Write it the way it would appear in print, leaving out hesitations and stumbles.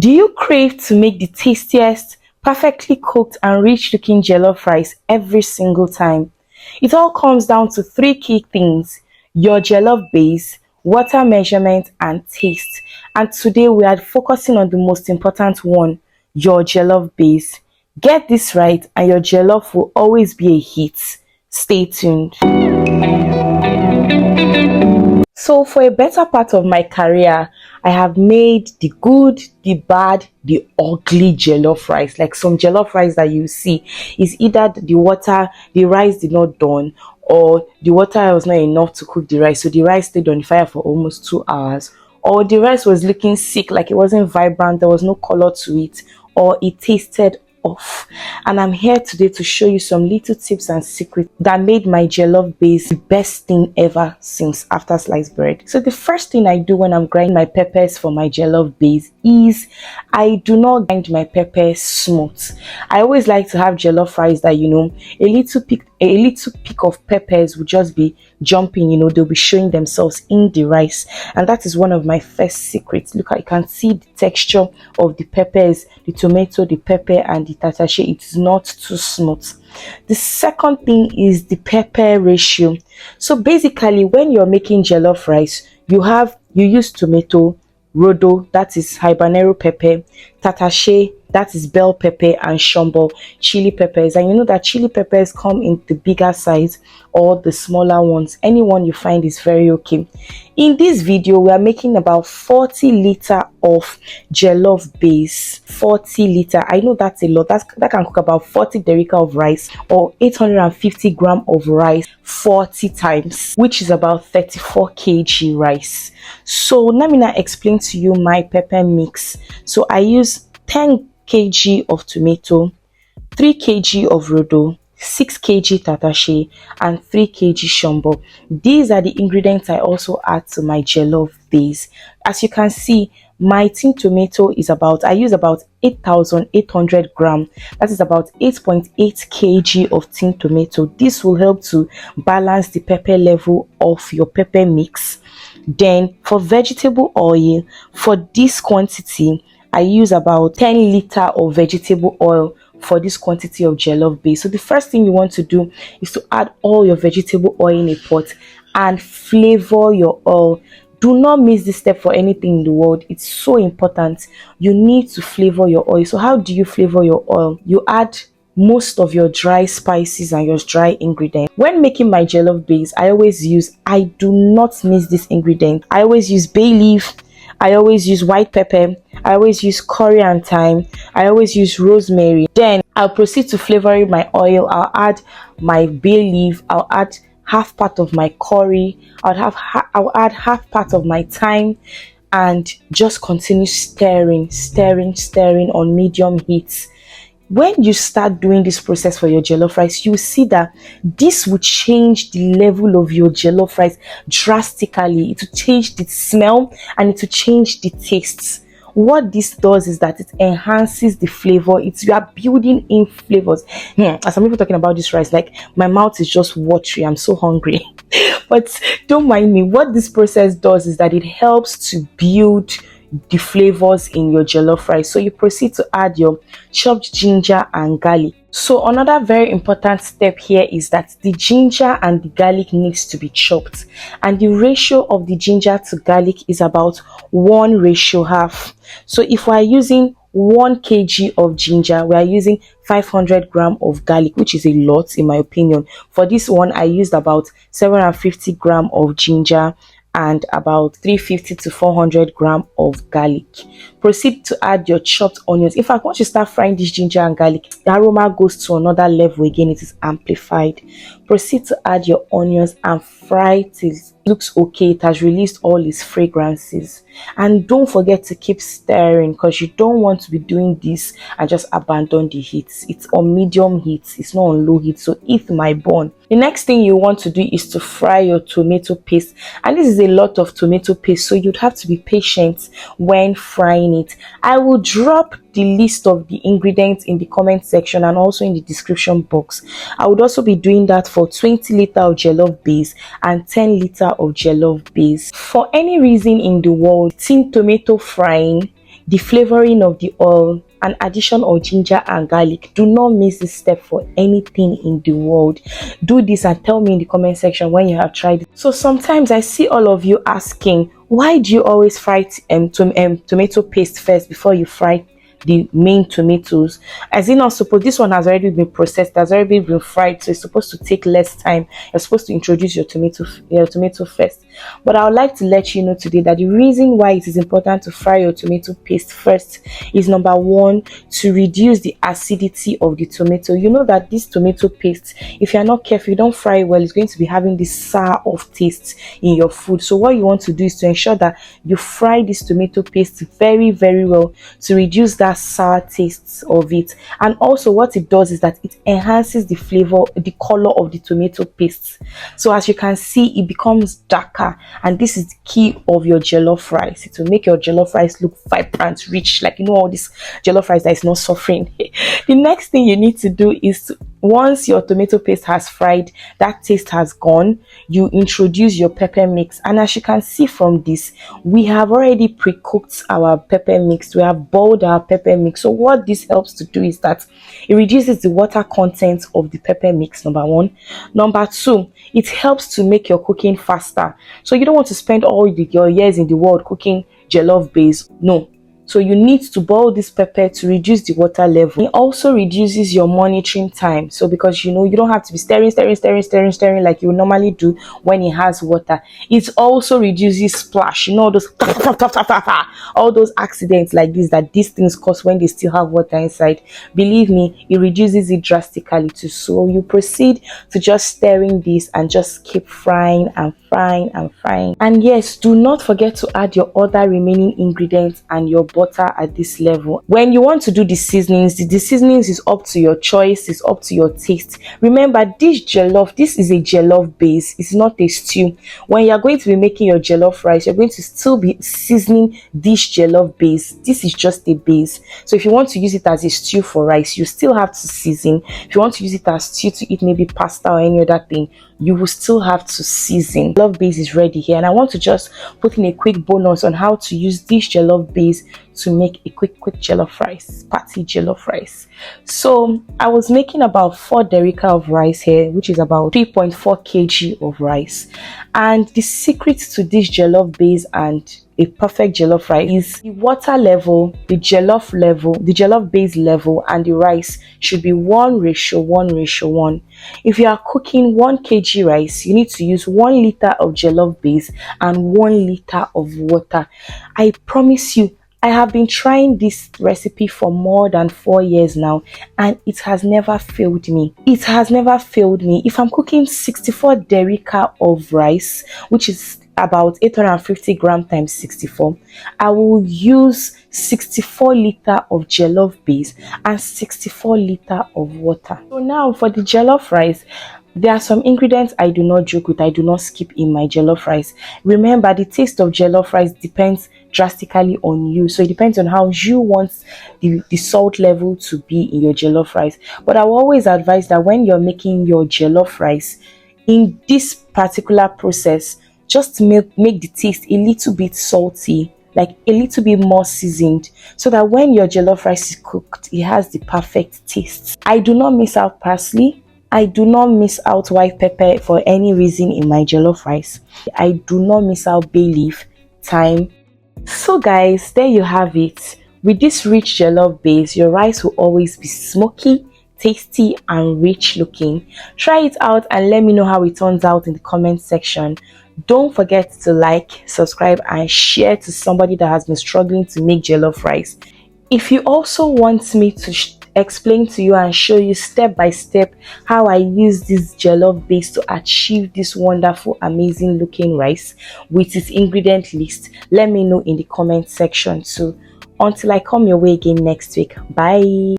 Do you crave to make the tastiest, perfectly cooked and rich looking jollof rice every single time? It all comes down to three key things: your jollof base, water measurement and taste. And today we are focusing on the most important one, your jollof base. Get this right and your jollof will always be a hit. Stay tuned. So for a better part of my career, I have made the good, the bad, the ugly jollof rice. Like some jollof rice that you see is either the rice did not done, or the water was not enough to cook the rice. So the rice stayed on the fire for almost 2 hours. Or the rice was looking sick, like it wasn't vibrant, there was no color to it, or it tasted off. And I'm here today to show you some little tips and secrets that made my jollof base the best thing ever since after sliced bread. So the first thing I do when I'm grinding my peppers for my jollof base is I do not grind my peppers smooth. I always like to have jollof rice that, a little pick of peppers will just be jumping, they'll be showing themselves in the rice. And that is one of my first secrets. Look, I can see the texture of the peppers, the tomato, the pepper and the tatashe. It is not too smooth. The second thing is the pepper ratio. So basically, when you're making jollof rice, you use tomato, rodo, that is habanero pepper, tatashe, that is bell pepper, and shombo, chili peppers. And you know that chili peppers come in the bigger size or the smaller ones. Any one you find is very okay. In this video, we are making about 40 liter of jollof base. 40 liter. I know that's a lot. That can cook about 40 derica of rice or 850 gram of rice 40 times, which is about 34 kg rice. So let me now explain to you my pepper mix. So I use 10 kg of tomato, 3 kg of rodo, 6 kg tatashe and 3 kg shombo. These are the ingredients I also add to my jollof base. As you can see, my tin tomato I use about 8,800 gram. That is about 8.8 kg of tin tomato. This will help to balance the pepper level of your pepper mix. Then for vegetable oil, for this quantity I use about 10 liter of vegetable oil for this quantity of jollof base. So the first thing you want to do is to add all your vegetable oil in a pot and flavor your oil. Do not miss this step for anything in the world. It's so important. You need to flavor your oil. So how do you flavor your oil? You add most of your dry spices and your dry ingredients. When making my jollof base, I do not miss this ingredient. I always use bay leaf, I always use white pepper, I always use curry and thyme, I always use rosemary. Then I'll proceed to flavoring my oil. I'll add my bay leaf, I'll add half part of my curry, I'll add half part of my thyme, and just continue stirring on medium heat. When you start doing this process for your jollof rice, you see that this will change the level of your jollof rice drastically. It will change the smell and it will change the tastes. What this does is that it enhances the flavor. You are building in flavors. As I'm even talking about this rice, like my mouth is just watery. I'm so hungry. But don't mind me. What this process does is that it helps to build the flavors in your jollof rice. So you proceed to add your chopped ginger and garlic. So another very important step here is that the ginger and the garlic needs to be chopped, and the ratio of the ginger to garlic is about 1:1/2. So if we are using 1 kg of ginger, we are using 500 gram of garlic, which is a lot in my opinion. For this one, I used about 750 gram of ginger and about 350 to 400 gram of garlic. Proceed to add your chopped onions. In fact, once you start frying this ginger and garlic, the aroma goes to another level again. It is amplified. Proceed to add your onions and fry till it looks okay. It has released all its fragrances. And don't forget to keep stirring, because you don't want to be doing this and just abandon the heat. It's on medium heat, it's not on low heat, so it might burn. The next thing you want to do is to fry your tomato paste, and this is a lot of tomato paste, so you'd have to be patient when frying it. I will drop the list of the ingredients in the comment section and also in the description box. I would also be doing that for 20 liter of jollof base and 10 liter of jollof base. For any reason in the world, tin tomato frying the flavoring of the oil, and addition of ginger and garlic. Do not miss this step for anything in the world. Do this and tell me in the comment section when you have tried it. So sometimes I see all of you asking, why do you always fry tomato paste first before you fry the main tomatoes? As in, not supposed, this one has already been processed, has already been fried, so it's supposed to take less time. You're supposed to introduce your tomato first. But I would like to let you know today that the reason why it is important to fry your tomato paste first is, number one, to reduce the acidity of the tomato. You know that this tomato paste, if you're not careful, you don't fry it well, it's going to be having this sour of taste in your food. So what you want to do is to ensure that you fry this tomato paste very, very well to reduce that sour taste of it. And also what it does is that it enhances the flavor, the color of the tomato paste. So as you can see, it becomes darker, and this is the key of your jollof rice. It will make your jollof rice look vibrant, rich, like, you know, all this jollof rice that is not suffering. The next thing you need to do is to, once your tomato paste has fried, that taste has gone, you introduce your pepper mix. And as you can see from this, we have already pre-cooked our pepper mix. We have boiled our pepper mix. So what this helps to do is that it reduces the water content of the pepper mix, number one. Number two, it helps to make your cooking faster. So you don't want to spend all your years in the world cooking jollof base. No. So you need to boil this pepper to reduce the water level. It also reduces your monitoring time. So because, you know, you don't have to be stirring like you would normally do when it has water. It also reduces splash. You know, those all those accidents like this that these things cause when they still have water inside. Believe me, it reduces it drastically too. So you proceed to just stirring this and just keep frying and frying and frying. And yes, do not forget to add your other remaining ingredients and your butter at this level. When you want to do the seasonings is up to your choice, it's up to your taste. Remember, this is a jollof base, it's not a stew. When you're going to be making your jollof rice, you're going to still be seasoning this jollof base. This is just a base. So if you want to use it as a stew for rice, you still have to season. If you want to use it as stew to eat maybe pasta or any other thing, you will still have to season. Jollof base is ready here, and I want to just put in a quick bonus on how to use this jollof base to make a quick jollof rice, party jollof rice. So I was making about 4 derica of rice here, which is about 3.4 kg of rice. And the secret to this jollof base and a perfect jollof rice is the water level, the jollof base level, and the rice should be 1:1:1. If you are cooking 1 kg rice, you need to use 1 liter of jollof base and 1 liter of water. I promise you, I have been trying this recipe for more than 4 years now, and it has never failed me. It has never failed me. If I'm cooking 64 derica of rice, which is about 850 gram times 64, I will use 64 liter of jollof base and 64 liter of water. So now for the jollof rice, there are some ingredients I do not joke with, I do not skip in my jollof rice. Remember, the taste of jollof rice depends drastically on you. So it depends on how you want the salt level to be in your jollof rice. But I will always advise that when you're making your jollof rice, in this particular process, just make the taste a little bit salty, like a little bit more seasoned, so that when your jollof rice is cooked, it has the perfect taste. I do not miss out parsley. I do not miss out white pepper for any reason in my jollof rice. I do not miss out bay leaf, thyme. So guys, there you have it. With this rich jollof base, your rice will always be smoky, tasty, and rich looking. Try it out and let me know how it turns out in the comment section. Don't forget to like, subscribe, and share to somebody that has been struggling to make jollof rice. If you also want me to explain to you and show you step by step how I use this jollof base to achieve this wonderful, amazing looking rice with its ingredient list, let me know in the comment section too. Until I come your way again next week, bye.